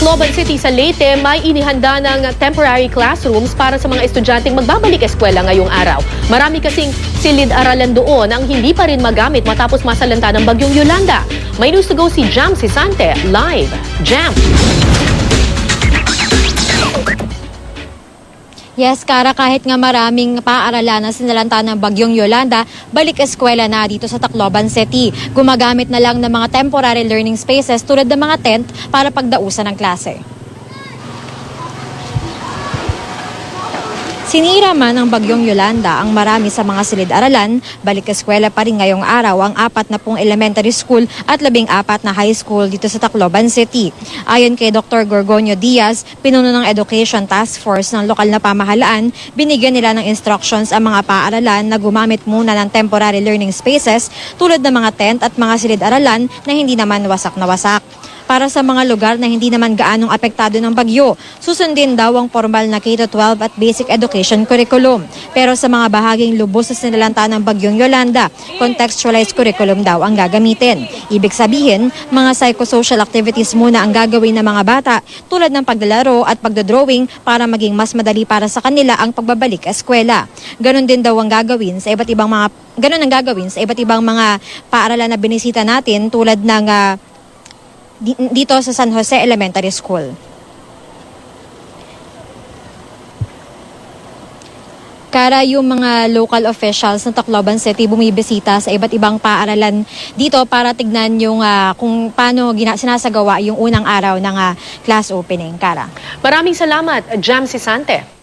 Tacloban City sa Leyte, may inihanda ng temporary classrooms para sa mga estudyanteng magbabalik eskwela ngayong araw. Marami kasing silid-aralan doon ang hindi pa rin magamit matapos masalanta ng bagyong Yolanda. May news to go si Jam Sisante live. Jam! Yes, Kara, kahit nga maraming paaralan na sinalanta ng bagyong Yolanda, balik eskwela na dito sa Tacloban City. Gumagamit na lang ng mga temporary learning spaces tulad ng mga tent para pagdausan ng klase. Sinira man ng bagyong Yolanda ang marami sa mga silid-aralan, balik eskwela pa rin ngayong araw ang 40 elementary school at 14 na high school dito sa Tacloban City. Ayon kay Dr. Gorgonio Diaz, pinuno ng Education Task Force ng lokal na pamahalaan, binigyan nila ng instructions ang mga paaralan na gumamit muna ng temporary learning spaces tulad ng mga tent at mga silid-aralan na hindi naman wasak na wasak. Para sa mga lugar na hindi naman gaanong apektado ng bagyo, susundin daw ang formal na K-12 at basic education curriculum. Pero sa mga bahaging lubos sa sinalanta ng bagyong Yolanda, contextualized curriculum daw ang gagamitin. Ibig sabihin, mga psychosocial activities muna ang gagawin ng mga bata tulad ng paglalaro at pagdodrawing para maging mas madali para sa kanila ang pagbabalik eskwela. Ganon din daw ang gagawin sa iba't ibang mga paaralan na binisita natin tulad ng dito sa San Jose Elementary School. Kara, yung mga local officials ng Tacloban City bumibisita sa iba't ibang paaralan dito para tignan yung kung paano sinasagawa yung unang araw ng class opening. Kara. Maraming salamat, Jam Sisante.